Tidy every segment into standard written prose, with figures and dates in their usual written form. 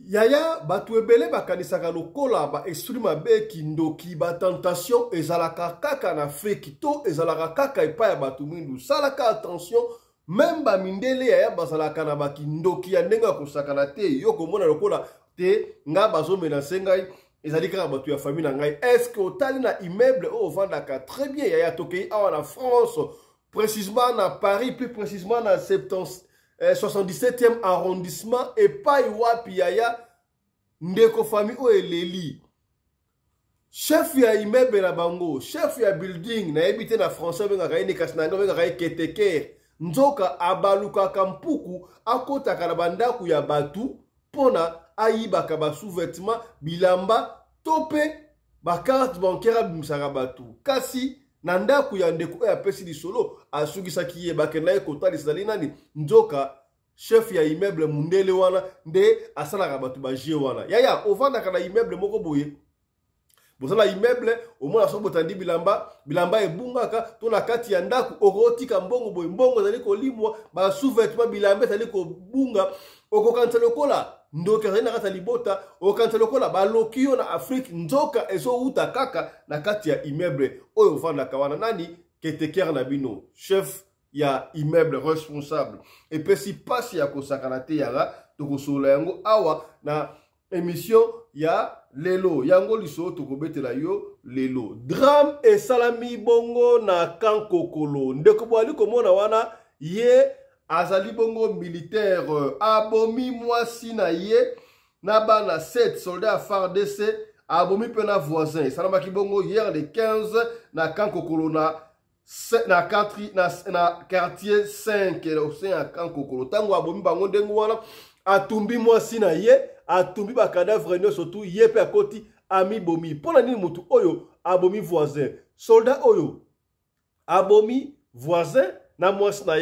Yaya batu ebele bakanisaka lokola ba esprit mabe kindoki ba tentation ezalaka kaka na Afrique to ezalaka kaka epa ya batu mwindu salaka attention même ba mindele yaya bazalaka na ba kindoki ya ndenga kosakana te yo komona lokola te nga bazomela sengai ezali kaka batu ya famille na ngai est-ce que otali na immeuble o vandaka très bien yaya tokei awa na France précisément na Paris plus précisément na 77e arrondissement et pas wapi yaya ndeko famille o eleli chef ya immeuble na bango chef ya building na ebité na français benga kaine kasnanga benga kaine keteker nzoka abaluka kampuku akota na bandaku ya batu pona ayibaka ba sous-vêtements bilamba tope ba carte bancaire bimisaka batu kasi na ndaku ya ndeko ya pesi di solo asugisaki ye bakenda ekota lisali nani nzoka chef ya immeuble mundele wana nde asalaka batu baje wana yaya ovandaka na immeuble moko boye bosala immeuble omona so botandi bilamba ebungaka to na kati ya ndaku okotika mbongo boye mbongo ezali kolimwa ba sous-vêtements bilamba ezali kobunga okokanisa lokola ndoka ezali na kati ya libota okokanisa lokola baloki yo na Afrique nzoka ezouta kaka na kati ya immeuble oyo ovandaka wana nani keteker na bino chef ya immeuble responsable et puis si passe ya kosakana te yanga tokosola yango awa na émission ya lelo yango liso tokobetela yo lelo drame et salami bongo na kankokolo ndeko bwali komona wana ye azali bongo militaire abomi mwasi na ye na bana 7 soldats FARDC abomi pe na voisin salambaki bongo hier le 15 na kankokolo na quartier 5 au sein à Kankokolo tango abomi bango ndengo wana atumbi mwasi na ye atumbi ba cadavre no surtout ye pe akoti ami bomi pona nini mutu oyo abomi voisin soldat oyo abomi voisin na mwasi na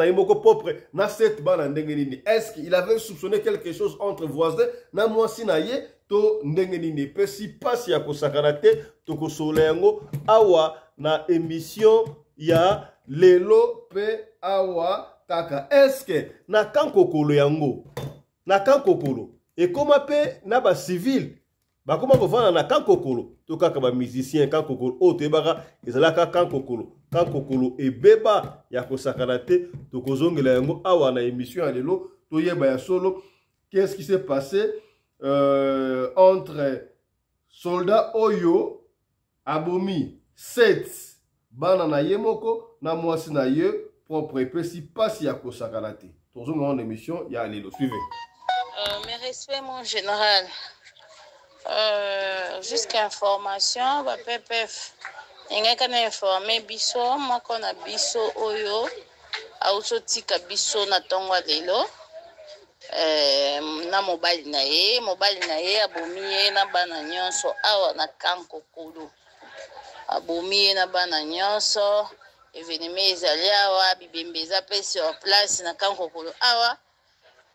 ye moko propre na cette bana ndenge nini est-ce qu'il avait soupçonné quelque chose entre voisins na mwasi na ye to ndenge nini pe si pasi ya kosakana te tokosola yango awa na émission ya lelo pe awa kaka est-ce que na kankokolo yango na kankokolo et koma pe na ba civil ba koma kovana na kankokolo to kaka ba musicien kankokolo o te baka ezalaka kankokolo ebeba ya kosakana te tokozongela yango awa na émission ya lelo to yeba ya solo qu'est-ce qui s'est passé entre soldat oyo abomi 7 bana na ye moko na mwasi na ye propre pe si pasi ya kosakana te tozonga en émission ya lelo suivez mes respects mon général jusqu'à information ba PPF engaka na informer biso moko na biso oyo ausotika biso na tongo lelo na mobali na ye abomi ye na bana nyonso awa na kankokolo abomi ye na bana nyonso événement ezali awa bibembe eza pe sur place na kankokolo awa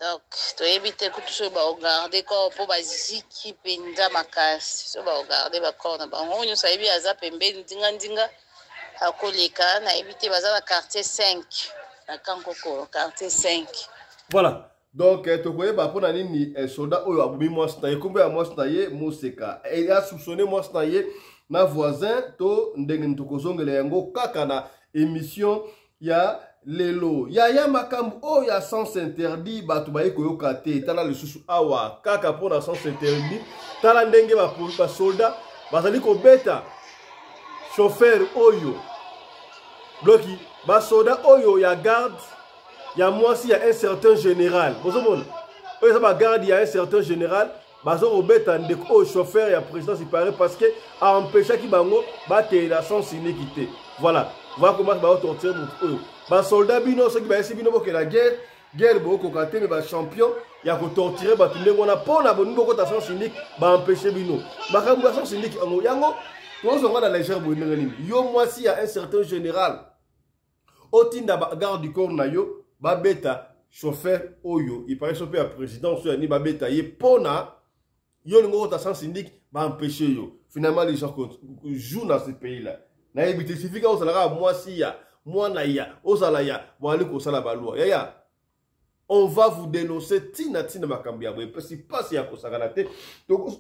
donc toyebi te kutu so baogarde corps mpo baziki mpenza makasi so baogarde bacor na bango nyonso ayebi aza pembeni ndinga akoleka nayebi te baza na quartier 5 na kankokolo quartier 5 voilà donc tokoyeba mpona nini soldat oyo abomi mwasi na ye kombo ya mwasi na ye moseka asoupçonné mwasi na ye na voisin to ndenge tokozongela yango kaka na émission ya lelo yaya makambo oyo ya sens interdit bato baye koyoka te tala lisusu awa kaka mpona sens interdit tala ndenge basoldat bazali kobeta chauffeur oyo bloki basoldat oyo ya garde ya mwasi ya un certain général bozomona oyo eza bagarde ya un certain général bazokobeta ndeko oyo chauffeur ya présidence ipare parce que aempêchaki bango bateela sens unique te voilà voilà comment baotortire motu oyo basoldat bino soki bayesi bino bokela guerre bokoka te me bachampion ya kotortire bato ndenge wana mpona boningi bokota sens unique baempêche bino makambo ya sens unique yango tozonga na légère boye ndenge nini yo mwasi ya un certain général otinda bagarde du corps na yo babeta chauffeur oyo ipare so mpe ya présidence oyo ani babeta ye mpona yo lingo kota sens unique baempêche yo finalement les gens jouent dans ce pays là nayebi te sifika ozalaka mwasi ya mwana ya ozala ya boali kosala balwa yaya on va vous dénoncer tina makambi ya boye pesi pasi ya kosakana te. Donc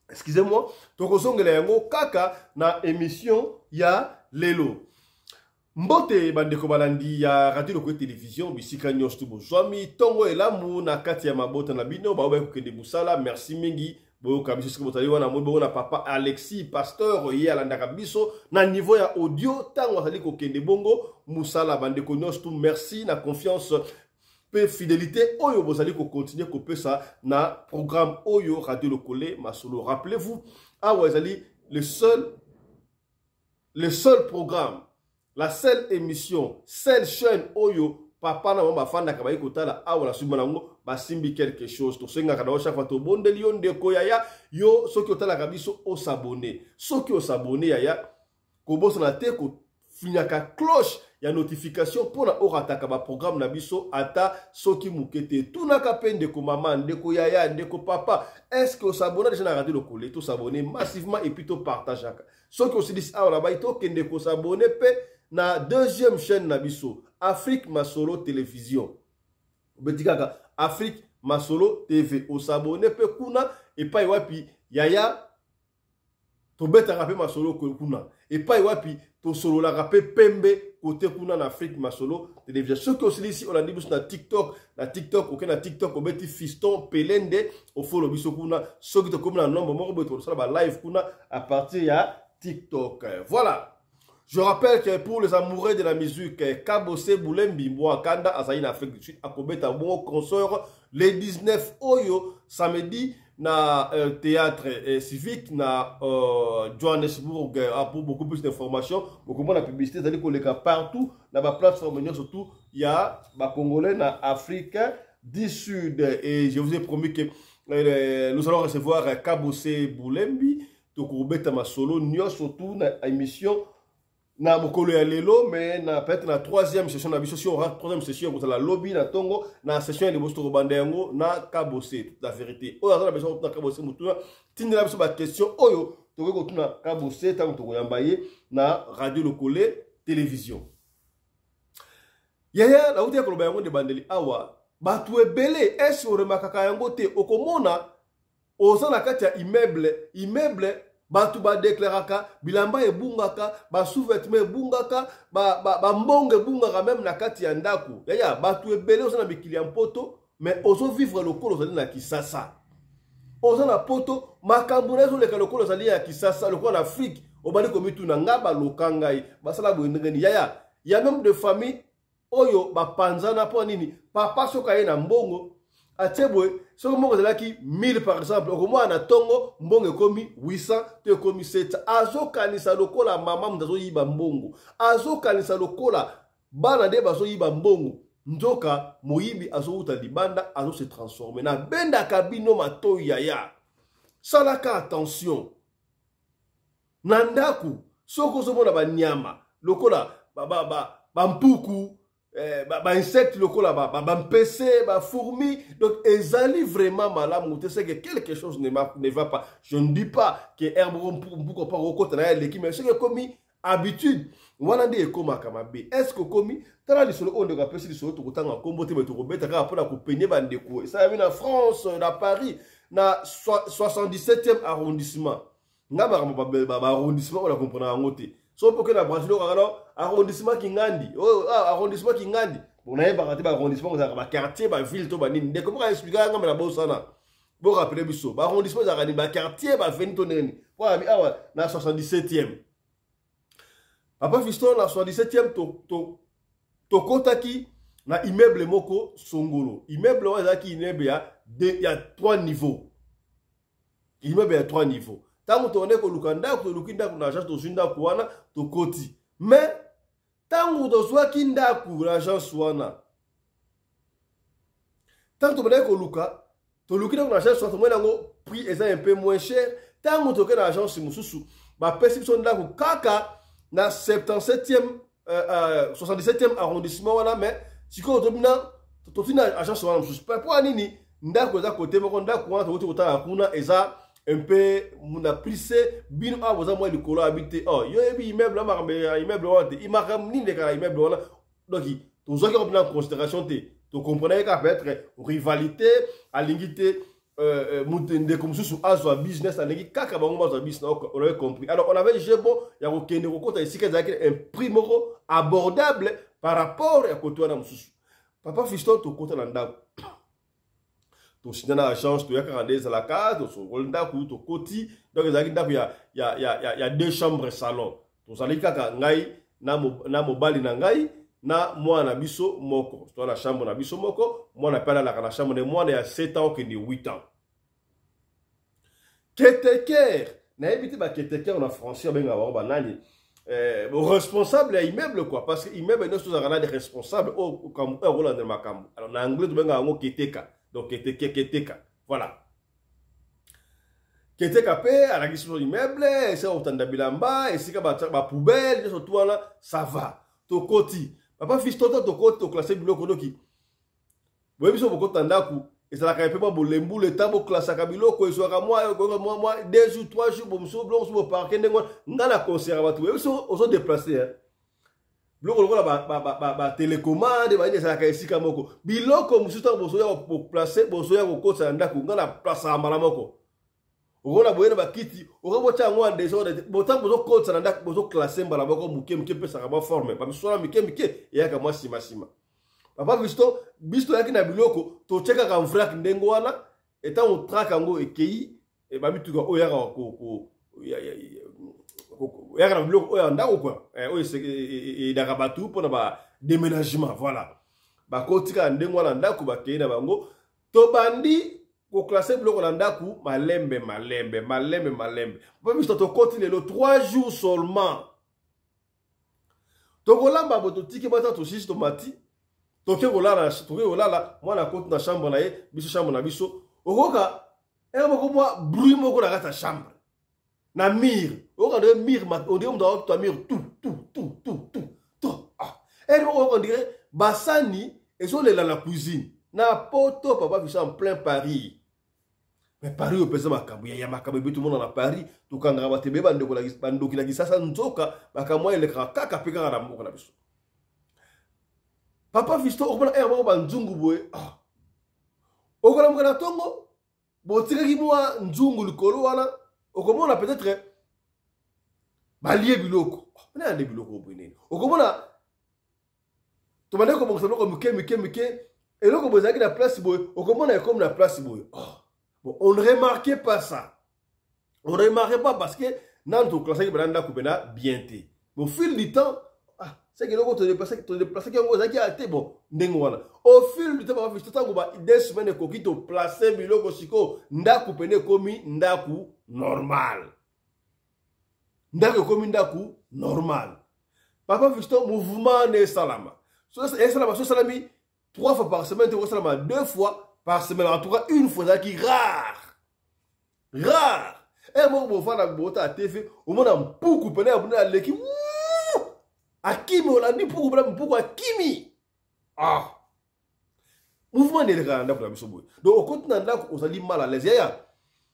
excusez-moi, tokozongela yango kaka na émission ya lelo. Mbote bandeko balandi ya radio Lokole télévision bisika nyonso tu bozwami tongo elamu na kati ya mabota na bino ba oba kokende musala. Merci mingi bo kabiso siko botali wana mo na papa Alexis pasteur ye alanda biso na niveau ya audio tango azali kokende bongo musala bandeko nyonso tu. Merci na confiance pe fidélité oyo bozali ko continuer ko pesa na programme oyo radio Lokole masolo. Rappelez-vous awa ezali le seul programme, la seule émission, seule chaîne oyo papa na mama fanda kabayi kotala awa na suma nango basimbi quelque chose to senga kana chaque fois to bonde lion de koyaya yo soki otala kabiso o s'abonner soki o s'abonner yaya ko bosa na te ko finyaka cloche ya notification pour na orataka ba programme na biso ata soki mukete tunaka pende ko mama ndeko yaya ndeko papa. Est-ce que o s'abonner déjà na radio Lokole to s'abonner massivement et puis to partager soki o se dit awa na ba to kende ko s'abonner pe na deuxième chaîne na biso Afrique Masolo Télévision betikaka Afrique Masolo TV o s'abonner pe kuna et pas wapi yaya to beta rapé Masolo kuna et pas wapi to solo la rapé pembe côté kuna na Afrique Masolo Télévision. Ce que aussi ici on a dit na TikTok OK na TikTok o beti fiston pelende o follow biso kuna ce que to comme na nombre moko beto sala ba live kuna à partir ya TikTok. Voilà. Je rappelle que pour les amoureux de la musique, Kabose Boulembi Mwakanda Azaï en Afrique du Sud a commis un bon concert le 19 Oyo samedi na théâtre civique na Johannesburg. Pour beaucoup plus d'informations, beaucoup moins de publicité, c'est-à-dire qu'on est partout dans la plateforme, surtout il y a des Congolais na Afrique du Sud. Et je vous ai promis que nous allons recevoir Kabose Boulembi, Tokobeta Masolo, Nyo surtout na émission. Na mokolo ya lelo mais na peut-être na troisième session na biso si on rentre troisième session pour la lobby na tongo na session ya bosto banda yango na Kabose toute la vérité oyo azana besoin na Kabose mutuna tindela biso ba question oyo toko ko tuna Kabose tango toko yambaye na radio Lokole télévision yaya na uti ko ba yango de bandeli awa batu ebele est on remarquaka yango te okomona ozana kati ya immeuble batu ba deklaraka bilamba ebungaka ba sous-vêtements ebungaka ba mbonge ebungaka même na kati ya ndako yaya batu ebele ozana bikili ya mpoto mais ozo vivre lokolo zali na Kisasa ozana poto makambo na ezoleka lokolo zali ya Kisasa lokolo na Afrique obali komitu na ngaba lokangai basala boyendengeni yaya ya même de famille oyo bapanzana po nini papa soka ye na mbongo atebwe soko moko zelaki 1000 par exemple okomwa na tongo mbongo komi 800 te komi 700 azokanisa lokola mama mdazo yiba mbongo azokanisa lokola bana de bazo yiba mbongo nzoka moyibi azouta libanda azo se transformer na benda kabino mato yaya salaka attention nandaku soko zomona banyama lokola mpuku ba insectes lokola ba mpese ba fourmis donc ezali vraiment malamu te c'est que quelque chose ne va pas. Je ne dis pas que herbe mpuko pa rokota na l'équipe mais c'est que comme habitude wana ndi ekoma kamabe est-ce que comme tala lisolo onde ka pesi lisolo to kutanga kombo te beto kobeta ka pona ko peigner bandeko ça vient en France na Paris na 77e arrondissement ngaba ba arrondissement on la comprendre ngote so pour que na Brazil arrondissement Kingandi arrondissement Kingandi on a pas raté arrondissement ba quartier ba ville to ba nini de comment expliquer ngamba na bosana bo rappeler biso ba arrondissement za ba quartier ba veni to nini pour ami awa na 77e papa fiston na 77e to kotaki na immeuble moko songolo immeuble wa zaki immeuble ya 3 niveaux immeuble ya 3 niveaux tango to ne ko lukanda ko lukinda ko na agence to zinda ko wana to koti mais tango to zwa kinda ko agence wana tango to bana ko luka to lukinda ko na agence wana mwana ngo prix est un peu moins cher tango to ke na agence mususu ba perception nda ko kaka na 77e 77e arrondissement wana mais siko to bina to tina agence wana mususu pour nini ndako za côté moko ndako wana to kota kuna eza un peu muna plissé bino aboza moi likolo habité oh yo ebi immeuble la immeuble wante imakam ninde kala immeuble wana donc to zoki ko en considération te Tu comprenez qu'à peut-être rivalité, à l'ingité, de comme sous azwa business, à l'ingité, kaka bango azwa business, on avait compris. Alors, on avait dit, bon, il y a un kende ko ici que un prix abordable par rapport à côté de Moussou. Papa Fiston, tu côté l'anda. Tu signes dans l'agence, tu as 42 à la carte, tu as un daku, tu côté. Donc, il y a deux chambres salon. Tu as dit kaka ngai, na mobali na ngai. Na moi na biso moko to la chambre na biso moko moi na pala la chambre de moi il y a 7 ans que de 8 ans keteker na évité ba keteker en français ben ngaba ba nani responsable à immeuble quoi parce que immeuble nous sommes des responsables au comme un rôle dans makambo alors en anglais tu ben ngaba keteka donc keteka voilà keteka pe à la question immeuble et ça otanda bilamba et c'est ba poubelle surtout là ça va to koti papa Fiston to koto classé biloko doki boyebi so boko tandaku ezala ka pepa bolembu le tabo classe ka biloko ezwaka moi 2 jours 3 jours bomso bloko so parquer ndengo ngana concert batu boyebi so ozo déplacer hein biloko lokola ba télécommande ba ezala ka esika moko biloko musuta boso ya ko placer boso ya ko kota ndaku ngana place amala moko okola boyena bakiti okobocha ngwa ndesode botango bozo kotsa ndak bozo classer mbala bako muke pesa ka ba forme ba misona mike yaka mwa sima papa bisto yaki na biloko to cheka ka mfrak ndengo wana eta on traka ngo ekei e ba bituka oyaka ko yaka na biloko oya ndako kwa oyo se daka batu pona ba déménagement voilà ba kotika ndengo wana ndako ba kei na bango to bandi ko classer biloko na ndaku malembe papa bisto to continue le 3 jours seulement to kolamba boto tiki bata to sisi to mati toke olala mwana kote na chambre na ye biso chambre na biso okoka moko mwa bruit moko na kati ya chambre na mire okoka de mire ondire mtu aoto mire tout moko ondire basani ezolela na cuisine na poto papa biso en plein Paris mais Paris opesa makambo ya makambo ebi tout le monde na Paris tokangaka batebe bandoki na kisasa nzoka makambo elekaka kaka pe kaka na moko na biso papa Fiston okona moko banzungu boye okola mokana tongo botikaki mwa nzungu likolo wana okomona peut-être balie biloko na nde biloko boye nini okomona tomande ko mokana ko mike eloko bozaki na place boye okomona comme na place boye bon on ne remarquait pas ça on ne remarquait pas parce que nanto classe ki banda ko bena bien té au fil du temps c'est que l'on te déplace qui ont été bon ndengwana au fil du temps va faire tout ba 2 semaines ko kito placer biloko siko ndaku pene komi ndaku normal papa Fiston mouvement ne salama so salami 3 fois par semaine ou salama 2 fois par semaine en tout cas une fois qui rare et moi bon fana bota TV au monde en pouku pene abuna leki Akimi olandi pour Akimi mouvement de randa pour biso boy donc au côté ndako ozali mal à l'aise ya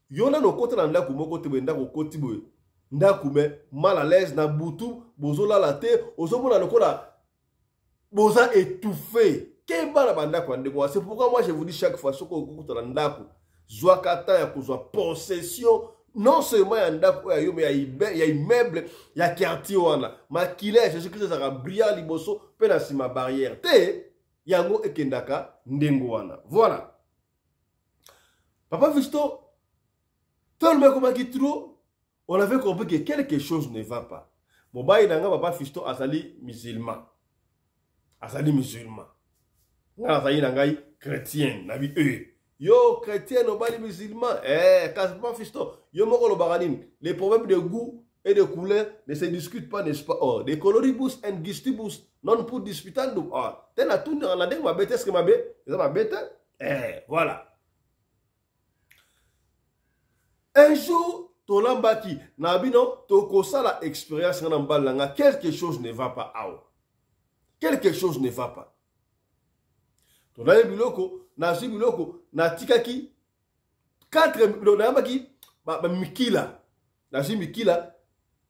yona no côté ndako moko te ndako côté boy ndako me mal à l'aise na butu bozola la te ozomona lokola boza étouffé ke bana bandako ndeko c'est pourquoi moi je vous dis chaque fois soko côté ndako zwa kata ya kozwa possession non seulement il y a ndako ya yo mais il y a immeuble il y a quartier wana makile Jésus Christ sera brillant liboso pe na sima barrière te yango ekendaka ndengo wana voilà papa Fiston tellement comme qui trop on avait compris que quelque chose ne va pas mon baï nanga papa Fiston azali musulman nga azali nangai chrétien na bi yo chrétien no bali musulman Papa Fiston yo moko lo baranine les problèmes de goût et de couleur ne se discutent pas n'est-ce pas de coloribus and gistibus non pour disputandum tena tout on a dit ma bête est-ce que ma bête voilà un jour tolambaki na bino tokosala expérience na mbalanga quelque chose ne va pas quelque chose ne va pas tolaye biloko na biloko na tikaki 4 biloko na yambaki mikila na mikila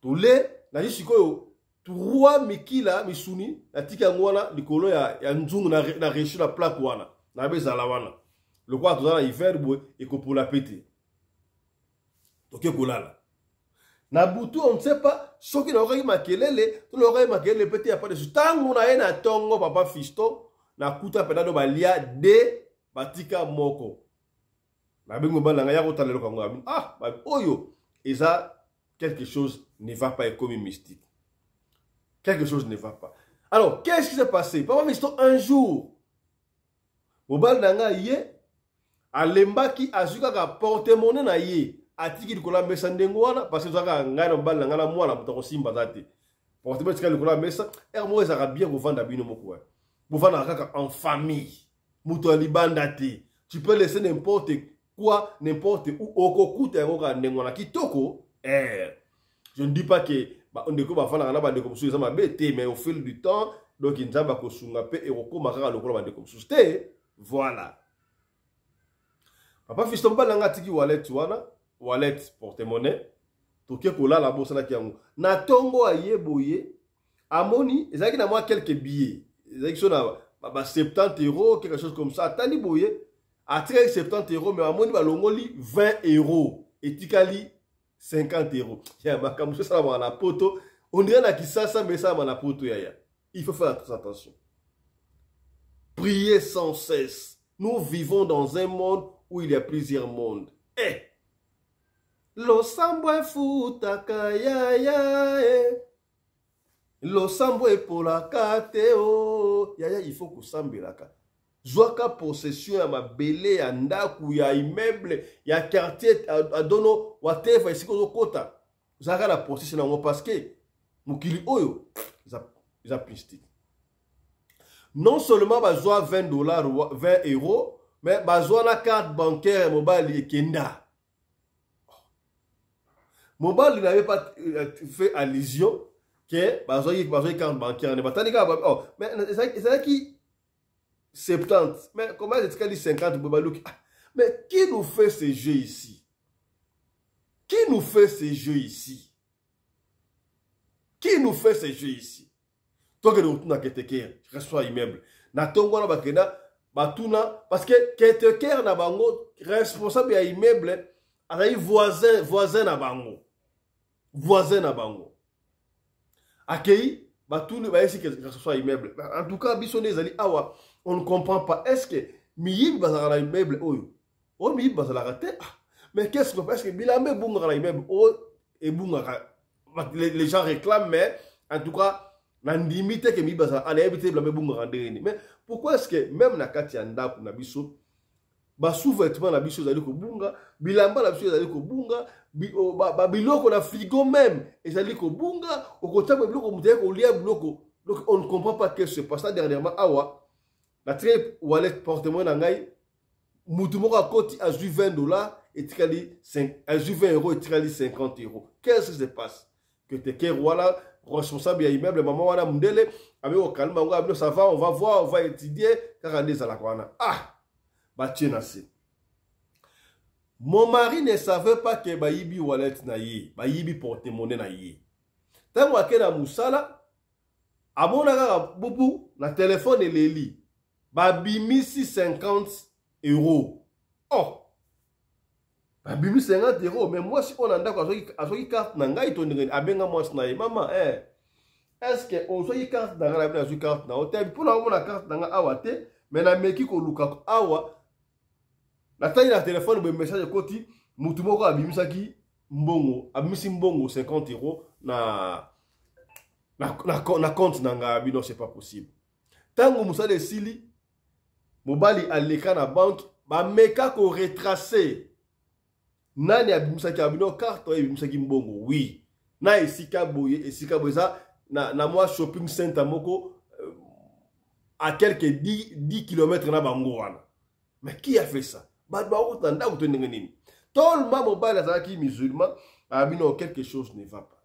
tole na sikoyo 3 mikila misuni atika ngwana likolo ya nzungu na rechu na plaque wana na bezala wana le quoi tozala hiver boy ekopola pete toke kolala na butu on ne sait pas soki na okai makelele to na okai makelele pete ya pas de tango na ye na tongo papa fisto na kuta pedado balia de batika moko na bengo bana ya kotalelo kango ah ba oyo eza quelque chose ne va pas être comme mystique. Quelque chose ne va pas. Alors, qu'est-ce qui s'est passé? Papa Fisto, un jour, Mobal Nanga yé, Alemba qui a su qu'à porter monnaie na yé, a tiki de kola mesa ndengwana, parce que ça a ngana Mobal Nanga la moi la mutako simba zate. Porter monnaie tika de kola mesa, et moi ça a bien vous vendre abino moko. Vous vendre en famille, muto libandate. Tu peux laisser n'importe quoi, n'importe où, oko kuta ngoka ndengwana kitoko. Je ne dis pas que on ne peut pas faire la bande comme ça, mais au fil du temps, donc il n'y a pas de sungape et on va le bande comme ça. Voilà. Papa Fiston Balanga tiki wallet wana, wallet porte-monnaie, toke kola la bourse na kiango. Na tongo aye boye, amoni, ezaki na moi quelques billets. Ezaki so na 70 €, quelque chose comme ça. Tani boye, à 70 €, mais amoni balongoli 20 €. Et tikali 50 €. Ya makamuso ça va na poto. On dirait na kisasa mais ça va na poto ya. Il faut faire attention. Priez sans cesse. Nous vivons dans un monde où il y a plusieurs mondes. Eh. Lo sambwe futaka ya ya. Lo sambwe pola kate o. Ya il faut que sambelaka. Zwaka possession ya mabele ya ndaku ya immeuble ya quartier adono whatever isiko kota zaka la possession ngo parce que mukili oyo za plastique non seulement bazwa 20 $, 20 €, mais bazwa la carte bancaire mobile ekenda mobile n'avait pas fait allusion que bazwa carte bancaire ne batanika oh mais c'est qui 70. Mais comment est-ce qu'elle dit 50? Mais qui nous fait ces jeux ici? Qui nous fait ces jeux ici? Qui nous fait ces jeux ici? Toi que nous na keteker, reçois immeuble. Na tongo na bakena, batuna parce que keteker na bango responsable ya immeuble, arai voisin na bango. Voisin na bango. Akei batuni ba ici que reçoit immeuble. En tout cas, bisone zali awa. On ne comprend pas. Est-ce que Miyib bazala immeuble oyo? Oh Miyib bazala raté. Mais qu'est-ce que est-ce que Bilambe bunga immeuble oh et bunga les gens réclament mais en tout cas la limite que Miyib bazala allez éviter Bilambe bunga rendeni. Mais pourquoi est-ce que même na kati anda ku na biso ba sous-vêtement na biso zali ko bunga bilamba na biso zali ko bunga ba biloko na frigo même ezali ko bunga okotaba biloko muteye ko lia biloko. Donc on ne comprend pas qu'est-ce qui se passe dernièrement awa. La très wallet porte-monnaie nangai mutumoko akoti a 20 $ et tikali 5 a 20 € et tikali 50 €. Qu'est-ce qui se passe? Que te ker wala responsable ya immeuble maman wana mundele avec au calme ngo ça va on va voir on va étudier car des ala kwana. Ah ba tiena c'est. Mon mari ne savait pas que ba yibi wallet na yi, ba yibi porte-monnaie na yi. Tango akena musala amona kaka bubu na téléphone eleli. Babimisi 50 €. Oh! Babimisi 50 €. Mais moi, si on a une carte, abenga moi, maman, est-ce que on a une carte dans la carte dans hôtel pour la carte dans awate, mais na meki ko luka awa. La taille na téléphone, le message koti, mutumoko abimisaki mbongo, abimisi mbongo 50 € na compte nanga bino, c'est pas possible. Tango musa de sili mobali aleka na banque ba meka ko retracer nani abimisaki abino carte abimisaki mbongo oui na esika boye za na moi shopping center moko à quelques 10 km na bango wana. Mais qui a fait ça? Ba otanda ko tendenge nini? Tout le monde mobali azaki musulman abino quelque chose ne va pas.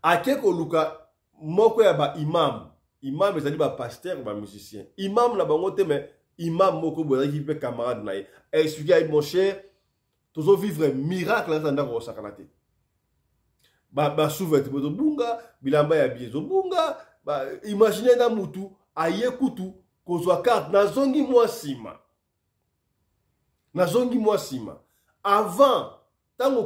Akeko luka moko ya ba imam. Imam ezali ba pasteur ba musicien. Imam na bango te mais imam moko boza ki pe camarade na ye. Expliquer mon cher, toujours vivre un miracle dans ndako sakalate. ba sous-vêtements zo bunga bilamba ya bien zo bunga imaginez na mutu aye kutu kozwa carte nazongi mwa sima avant tango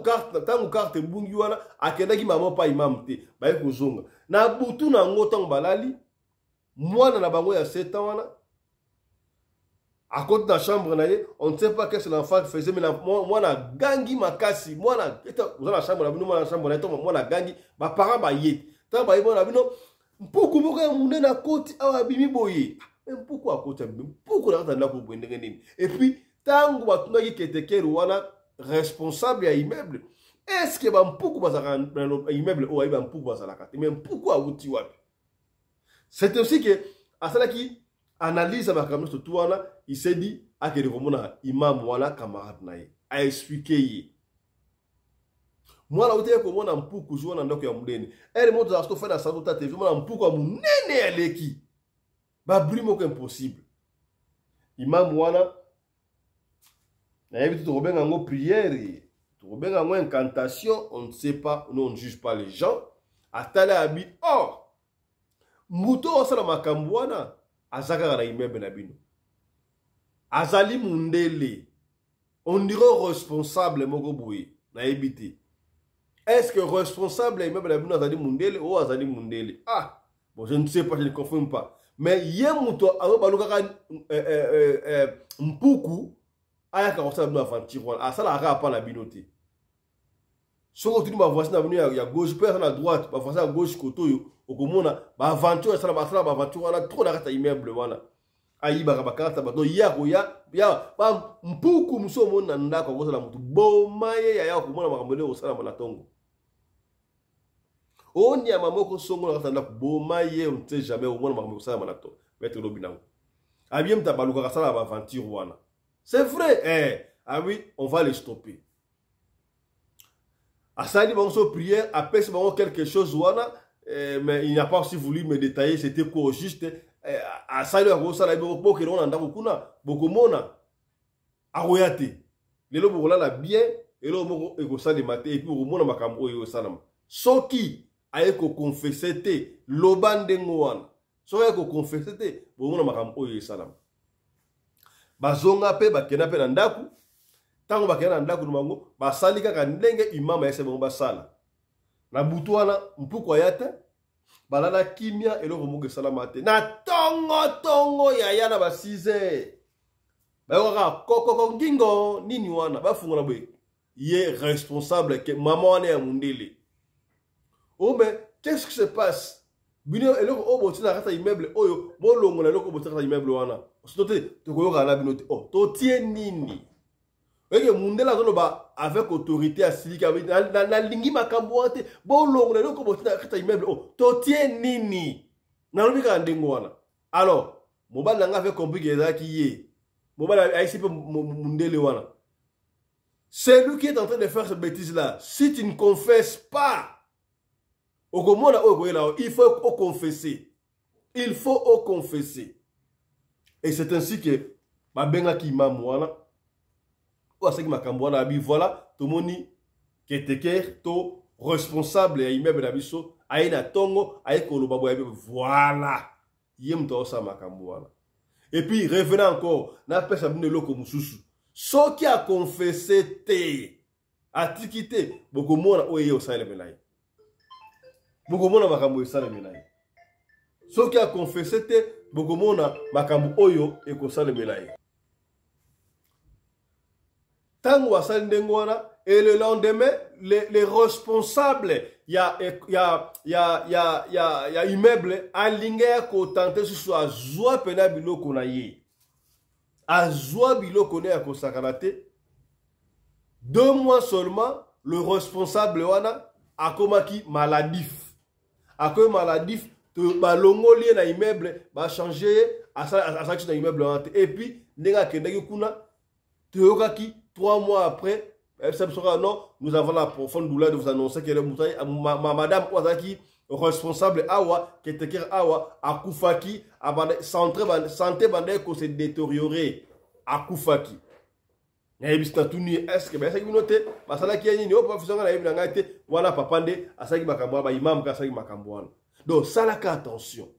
carte bungi wana akendaki mama pa imam te baye kozonga na butu na ngo tango balali mwana na bango ya 7 ans wana à côté de la chambre, on ne sait pas qu'est-ce que l'enfant faisait, mais moi, na gangi makasi, moi, dans la chambre, moi, la chambre, moi, na gangi, ma parent, ba yé. Tant ba yé, moi, non, pourquoi vous avez na côte, ah, bimi boye. Mais pourquoi à côté, pourquoi vous avez pour et puis, tant que vous avez été responsable à immeuble, est-ce que pourquoi vous avez un immeuble ou pourquoi vous avez la carte, mais pourquoi vous avez c'est aussi que, à cela qui analyse ma caméra sur tout wana, il s'est dit à que le imam wana camarade nae a expliqué moi la hôtel comme on a mpuku jouer na ndako ya mudene elle monte dans ce fait dans sa route TV moi mpuku munene aleki ba brimo que impossible imam wana na yebi tout robenga ngo prière tout robenga ngo incantation on ne sait pas nous on ne juge pas les gens atala abi oh muto osala makambo wana azaka na immeuble na bino azali mundele on dirait responsable moko boye na ebité est-ce que responsable immeuble na bino azali mundele ou azali mundele ah bon je ne sais pas je ne confirme pas mais yemuto alo balukaka mpuku ayaka kosala bino aventure wana asala aka pa na bino te soko tuni ba voisin na bino ya gauche personne à droite ba voisin à gauche koto okomona ba aventure asala ba aventure wana trop na kata immeuble wana ayiba bakata bato ya ba mpuku muso mona ndako kosala mutu bomaye ya okomona makambo le osala mona tongo oni ya mamoko songo na kata ndako bomaye on ne sait jamais omona makambo osala mona to mettre lobinango abiem tabaluka kasala ba aventure wana c'est vrai ah oui on va les stopper asali bango prière après bango quelque chose wana mais il n'a pas aussi voulu me détailler c'était quoi juste asali ya kosala boko ke na ndako kuna boko mona aroyate lelo bokola la bien elo moko ekosala matin et puis omona makambo oyo salama soki ayeko confesser te lobandengo wana soki ayeko confesser te bomona makambo oyo salama bazonga pe bakena pe na ndako tango bakena na ndako bango basali kaka ndenge imama yese bango basala na butu wana mpuko ayate balala kimia eloko moko salama te na tongo ya na ba 6h ba koko ngingo nini wana bafungola boye ye responsable que maman wana ya mundele oh mais qu'est-ce qui se passe bino eloko obotina kata immeuble oyo bolongo na eloko obotina kata immeuble wana sote tokoyoka na bino te oh to tie nini eke mundela zoloba avec autorité asilika na lingi makambo ate bolongo na eloko botina kata immeuble oh to tie nini na lobika ndengo wana alors mobali nanga avec compliqué ezaki ye mobali aisi pe mundele wana c'est lui qui est en train de faire cette bêtise là si tu ne confesses pas okomona okoyela il faut confesser et c'est ainsi que babenga ki imam wana ou asaki makambo wana abi voilà tomoni keteker to responsable ya immeuble na biso aina tongo ayekoloba boya voilà yem to sa makambo wana et puis revenez encore na pesa bino loko mususu soki a confessé te atikite bokomona oye osale melai bokomona makambo esale melai soki a confessé te bokomona makambo oyo ekosale melai tango asali ndengo wana et le lendemain les responsables ya immeuble alinga ko tenter sur azwa pena biloko na ye azwa biloko ne akosakana te 2 mois seulement le responsable wana akomaki maladif to balongoli na immeuble ba changer asaki na immeuble wana et puis ndenga kendaki kuna toyokaki 3 mois après, non, nous avons la profonde douleur de vous annoncer que madame Ouazaki, responsable Awa, Keteker Awa, Akufaki, santé bandé que c'est détérioré. Akufaki. Nayebi statuni est-ce que basaki binote basala ki yini o professeur nayebi na ngate wana papande asaki makambo ba imam ka asaki makambo wana. Donc salaka attention.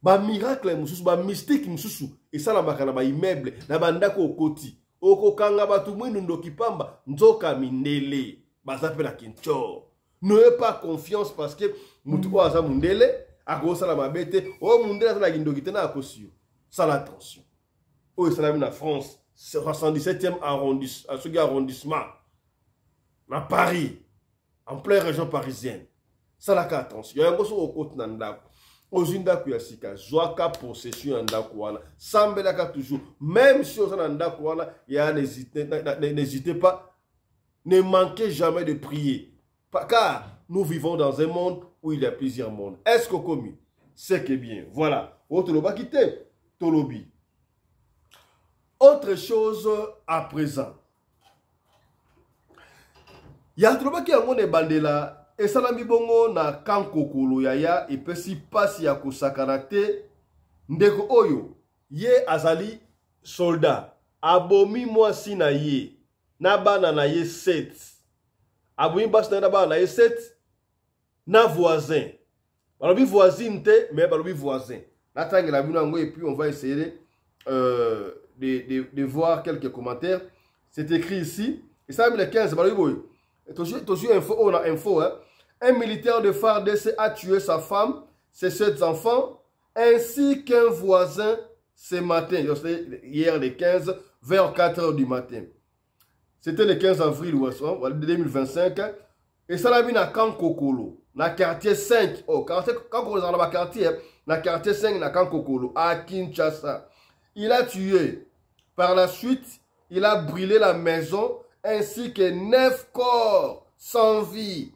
Ba miracle mususu ba mystique mususu et sala makana ba immeuble na bandako okoti. Okokanga batu mwindu ndoki pamba nzoka mindele bazapela kincho. N'ayez pas confiance parce que mutu oaza mundele akosala mabete o mundele azala kindoki na akosio. Sala attention. O salami na France 77e arrondissement, à Paris, en pleine région parisienne. Ça la attention. Il y a un gros au côté d'Andako. Aux Indaku Yasika, Joaka possession Andakouana. Sambelaka toujours. Même si aux Andakouana, n'hésitez pas, ne manquez jamais de prier. Car nous vivons dans un monde où il y a plusieurs mondes. Est-ce que commis? C'est que bien. Voilà. Autre loba quitté. Tolobi. Autre chose à présent. Il y a trop qui a mon bandela et salami bongo na kankokolo yaya et pesi pasi ya kosakanate ndeko oyo ye azali soldat abomi mwasi na ye na bana na ye 7 abomi basi na bana na ye 7 na voisin balobi voisine te mais balobi voisin na tangela bino ngo et puis on va essayer de voir quelques commentaires. C'est écrit ici. Et ça, le 15, toujours info, on a info. Hein. Un militaire de FARDC a tué sa femme, ses 7 enfants, ainsi qu'un voisin ce matin. Hier, le 15, vers 4 h du matin. C'était le 15 avril 2025. Et ça l'a mis à Kankokolo, dans le quartier 5. Oh, quand on est dans le quartier, dans le quartier 5, dans Kankokolo, à Kinshasa. Il a tué. Par la suite, il a brûlé la maison ainsi que 9 corps sans vie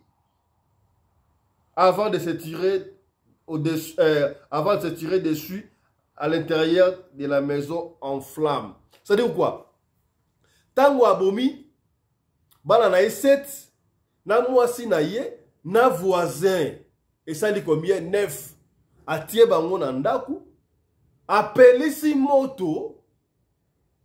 avant de se tirer dessus à l'intérieur de la maison en flammes. Ça veut dire quoi? Tango abomi, bana na 7, na mwasi na ye, na voisin. Et ça dit combien? 9. A tie bango na ndaku, apelisi moto.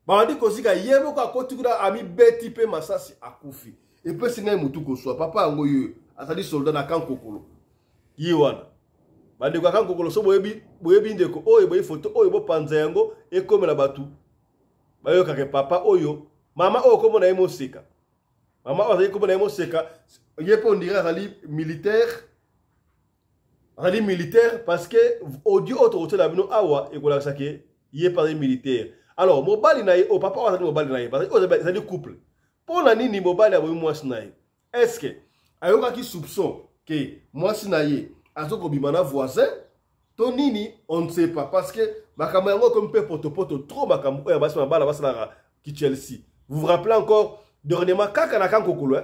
Bandi kozika yebo ka kotukura ami beti pe masasi akufi. Et puis singa mutu ko so papa ngoyo asali soldat na kankokolo. Yiwana. Bandi kwa kankokolo so boyebi ndeko oyo boyi photo oyo bo panza yango ekomela batu. Bayo kake papa oyo mama oyo komo na yemo seka. Mama oyo komo na yemo seka yepo ndira ali militaire. Ali militaire parce que audio auto hotel abino awa ekola sake yé par militaire. Alors, mobali na ye, oh papa wa mobali na ye, parce que ça dit couple. Pour la nini mobali a mwasi na ye. Est-ce que ayoka ki soupçon que mwasi na ye azoko bimana voisin, to nini on ne sait pas parce que makambo yango comme pe poto trop makambo ya basi mabala basala ki Chelsea. Vous vous rappelez encore dernièrement kaka na kankokolo,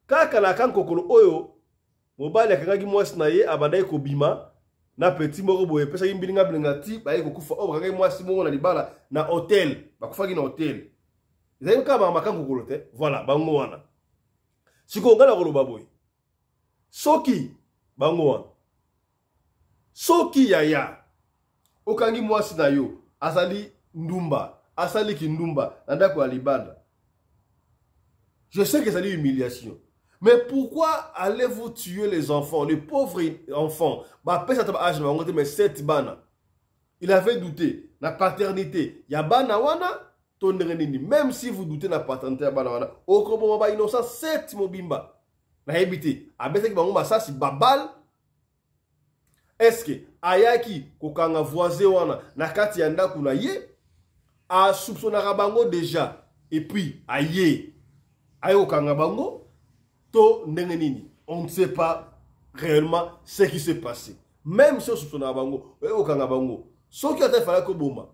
kaka na kankokolo oyo mobali akangaki mwasi na ye abandai ko bima. Na petit moko boye pesa yimbilinga blingati baye kokufa obakaka mwasi mongo na libala na hôtel bakufaki na hôtel ezali kama makango kolote voilà bango wana siko ngala koloba boye soki bango wana soki yaya okangi mwasi na yo asali ndumba asali kindumba na ndako ya libanda je sais que c'est une humiliation. Mais pourquoi allez-vous tuer les enfants, les pauvres enfants? Mais 7 bana. Il avait douté. La paternité. Il y a bana wana, même si vous doutez de la paternité ya bana wana, okobo maba innocent 7 mobimba. Na hebité. Abete ki bango ça si babal. Est-ce que ayaki kokanga voisin wana na kati ya ndaku na ye a soupçonnera bango déjà et puis aye ayo kokanga bango. On ne sait pas réellement ce qui s'est passé. Même si on soupçonne bango, au kangabango, ce qui a été fait que boma,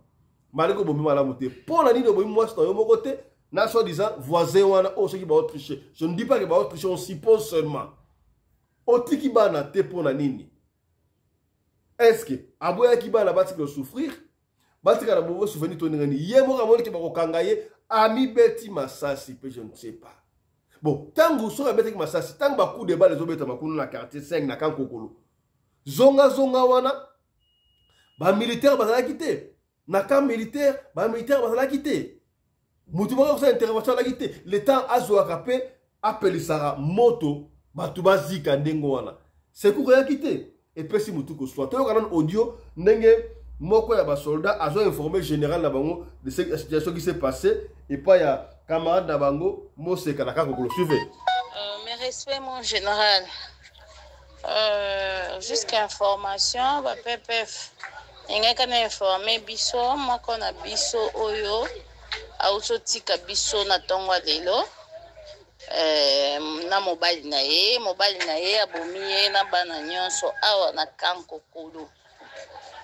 malgré que boma la montée, pour la ligne de bomi moi c'est un côté, n'a soi-disant voisin wana oh ceux qui va tricher. Je ne dis pas que va tricher, on suppose seulement. Oti qui va na te pour la nini. Est-ce que aboya qui va la bâti que souffrir, bâti que la bobo souvenir ton nini, yemo ramoni qui va au kangaye, ami beti masasi, je ne sais pas. Bon, tant que vous avez masasi, tant que beaucoup de balles les obéta makunu na quartier 5 na kankokolo. Zonga wana ba militaire bazala quitté. Na camp militaire, ba militaire bazala quitté. Moutouma ça intervention la guité. Le temps azwa kapé appelle Sarah moto batuba zika ndengo wana. C'est pour rien quitter. Et puis si moutou soit to kanan audio ndenge moko ya ba soldat azo informé général na bango de cette situation qui s'est passée et pas ya camarade na bango Moseka na kakokolo suivez. Mes respects mon général. Jusqu'à information ba PPF. Ngaka na informer biso moko na biso oyo ausotika biso na tongwa lelo na mobali na ye abomi ye na bana nyonso awa na Kankokolo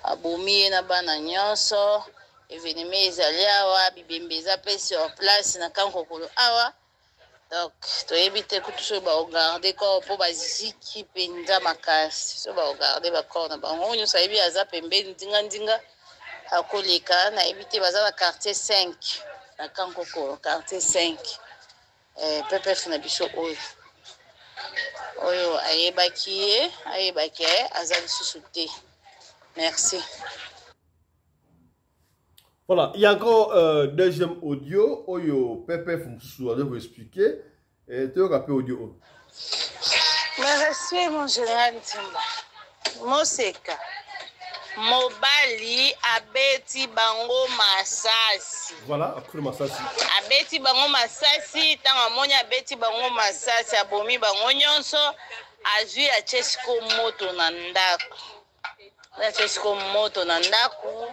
abomi ye na bana nyonso événement ezali awa bibembe eza pe sur place na Kankokolo awa donc toyebi te kutu so baogarde corps mpo baziki mpenza makasi so baogarde bacor na bango nyonso ayebi aza pembeni ndinga akoleka nayebi te baza na quartier 5 na Kankokolo quartier 5 PPF na biso oyo ayebaki ye aza lisusu te. Merci. Voilà, il y a encore deuxième audio oyo PPF je vais vous expliquer et tu as audio. Merci mon général Timba. Moseka mobali abeti bango masasi. Voilà, après masasi. Abeti bango masasi, tanga monya abeti bango masasi, abomi bango nyonso, azui a Chesco moto na ndako. Na Chesco moto na ndako,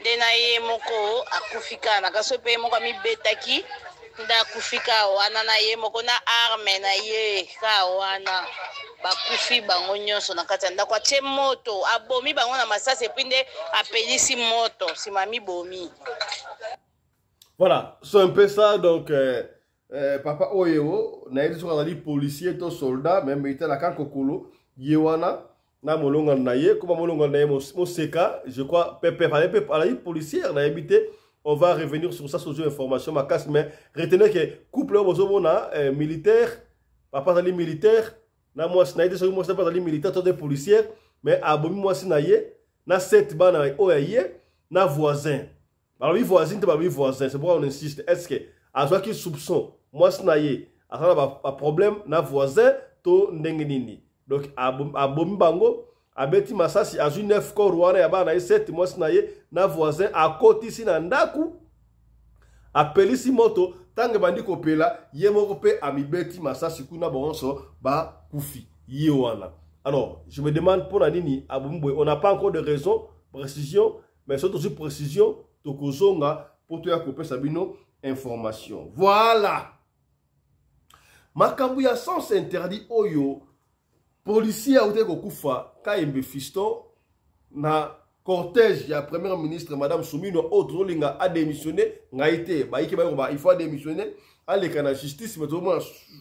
ndena ye moko akufika na kaso pe moko mibetaki, nda kufika wana na ye moko na arme na ye ka wana. Bakufi bango nyonso na kati ndako atie moto abomi bango na masasi epinde apelisi moto simami bomi. Voilà, c'est un peu ça donc papa oyo na yeso kazali policier to soldat même militaire na Kankokolo yewana na molonga na ye kuma molonga na ye Moseka je crois pepe fallait policière na habité. On va revenir sur ça sur une information ma casse mais retenez que couple bozomona militaire papa zali militaire na moi na été sur moi pas dans militaire tout des policiers mais abomi moi na ye na sept bana oyaye na voisin alors oui voisin pas oui voisin c'est pourquoi on insiste est-ce que à soit qui soupçon moi na ye a pas problème na voisin to ndenge nini donc abomi bango abeti masasi azu 9 corps wana ya bana 7 moi na ye na voisin a côté si na ndaku apelisi moto tange bandi kopela ye moko pe amibeti masasi kuna bonso ba kufi ye wana. Alors je me demande pour la nini abumboy on n'a pas encore de raison précision mais surtout aussi précision to kozonga pour te couper sabino information. Voilà makambu ya sens interdit oyo policier a été kokufa Kayembe Fiston na cortège ya première ministre madame Soumino autre linga a démissionné ngaité ba il faut démissionner aller kana justice mais au moins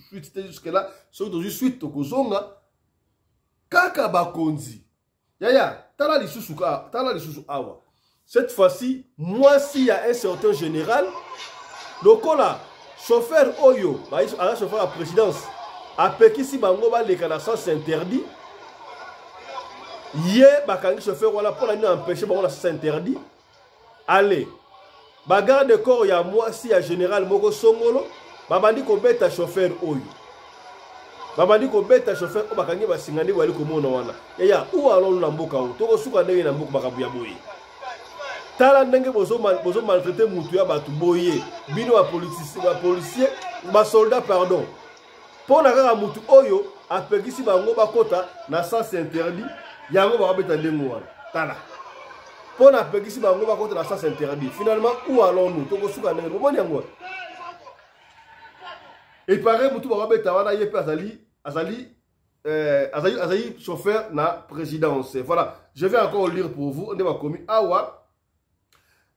suite jusque là surtout suite to kozonga kaka bakonzi yaya tala lisusu awa cette fois-ci moi si y a un certain général lokola chauffeur oyo ba a chauffeur à présidence apekisi bango ba le kana sens interdit ye bakangi chauffeur wala pour la empêcher bango la sens interdit allez bagarde de corps ya moi si ya général moko songolo babandi ko beta chauffeur oyo babandi ko beta chauffeur o bakangi basingandi wali ko mona wana ya ou alon na mboka o toko suka ndenge na mboka bakabu ya boye tala ndenge bozo maltraiter mutu ya batu boye bino ba policier ba soldat pardon pour na kaka mutu oyo apekisi bango bakota na sens interdit yango bakabeta ndenge wana tala pour na apekisi bango bakota na sens interdit finalement où allons-nous toko suka ndenge bomoni yango et pareil mutu bakabeta wana ye pe azali chauffeur na présidence. Voilà, je vais encore lire pour vous. On est commis awa.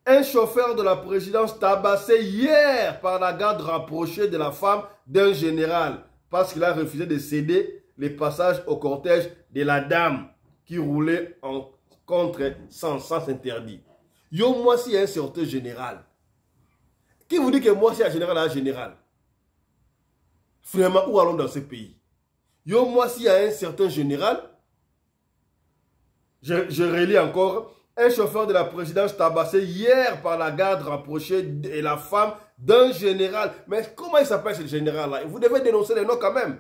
Un chauffeur de la présidence tabassé hier par la garde rapprochée de la femme d'un général parce qu'il a refusé de céder les passages au cortège de la dame qui roulait en contre sans interdit. Yo, moi, si un certain général. Qui vous dit que moi, si un général, Vraiment, où allons dans ce pays? Yo, moi, si un certain général, je relis encore, un chauffeur de la présidence tabassé hier par la garde rapprochée et la femme d'un général. Mais comment il s'appelle ce général-là? Vous devez dénoncer les noms quand même.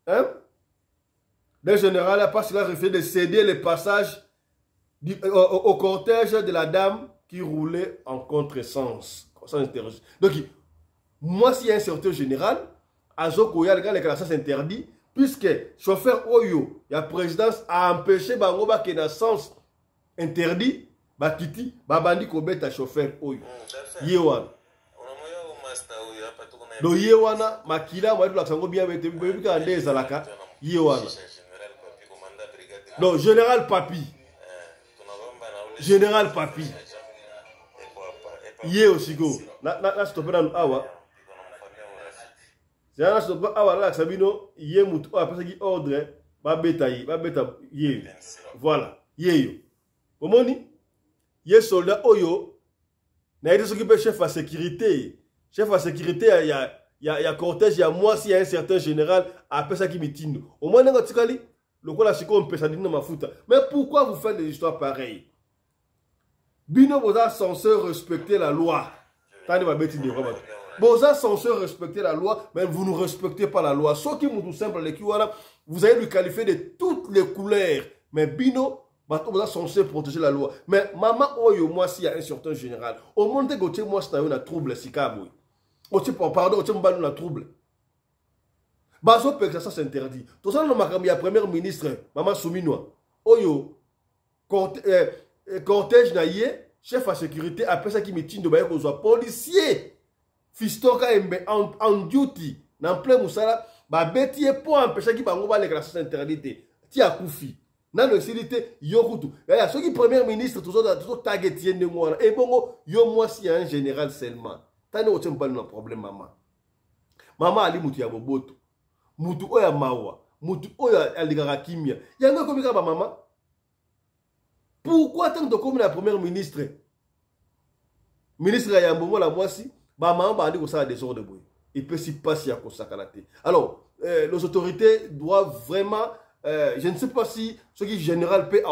Hein? D'un général parce qu'il a refusé de céder le passage au cortège de la dame qui roulait en contresens. Donc, moi, s'il y a un certain général, Azokoya, le gars, les classes interdit, puisque chauffeur Oyo, la présidence a empêché Bangoba qui est dans le sens interdit, Bakiti, Babandi Kobeta chauffeur Oyo. Yewan. Donc, Yewana, Makila, moi, je suis bien avec les Zalaka. Yewana. Donc, général Papi. Général Papi. Ye aussi go. Na stopé dans awa. C'est un stopé awa là Sabino, ye mutu après qui ordre ba beta ye. Voilà, ye yo. Comment ni? Ye soldat oyo na été s'occuper chef à sécurité. Chef à sécurité il y a cortège, il y a moi si y a un certain général après ça qui mitindo. Au moins nga tikali, le quoi la siko on peut ça dire ma fouta. Mais pourquoi vous faites des histoires pareilles? Bino Boza censé respecter la loi. Boza censé respecter la loi, mais vous ne respectez pas la loi. Ce qui est tout simple, vous allez lui qualifier de toutes les couleurs. Mais Bino, Boza censé protéger la loi. Mais maman, oyo, moi, s'il y a un certain général, au monde de moi, c'est un trouble, si kaboui. Pardon, tu m'as un trouble. Bazo peut que ça s'interdit. Tout ça, il y a premier ministre, maman Souminoa. Oyo, cortège naïe, chef à sécurité, après ça qui me tient de bailler qu'on soit policier. Fistoka en duty, dans plein moussala, bah bêtier pour empêcher qui bango les classes interdites. Tia koufi. Dans le cité, yokutu. Là, ceux qui premier ministre, tout ça tagué tienne de moi. Et bon, yo moi si un général seulement. T'as ne aucun problème, maman. Maman ali mutu ya boboto. Mutu oya mawa. Mutu oya aligara kimia. Yanga komika ba maman. Pourquoi tant de comme la première ministre ministre ya mbongo la mwasi ba maman ba dit que ça a des ordres de bruit. Il peut s'y passer à Kosakalate. Alors, les autorités doivent vraiment je ne sais pas si ce qui général peut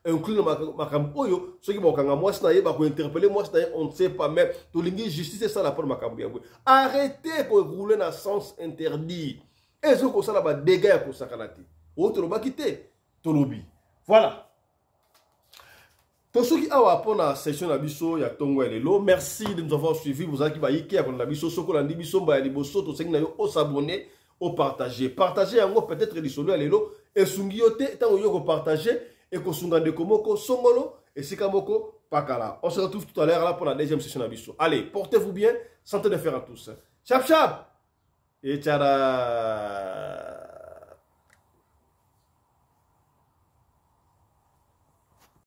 inclure Makambo Oyo, ceux qui vont moi interpeller moi on ne sait pas, mais tout l'ingi justice c'est ça la pour Makambo. Arrêtez de rouler dans le sens interdit. Et ce que ça là dégâts à Kosakalate. Autre va quitter Tolobi. Voilà. Pour ceux qui ont appris la session de Bisso, il y a Tongo et Lelo. Merci de nous avoir suivis. Vous avez dit que la Bisso, ce qu'on a dit, Bisso, tout ce qui a s'abonner, au partager. Partager, peut-être les solo à Lelo. Et Sungiote, tant que vous partagez, et que Sungande Komoko, Songolo, et Sikamoko, Pakala. On se retrouve tout à l'heure là pour la deuxième session de Bisso. Allez, portez-vous bien. Santé de fer à tous. Chap chap! Et tchara!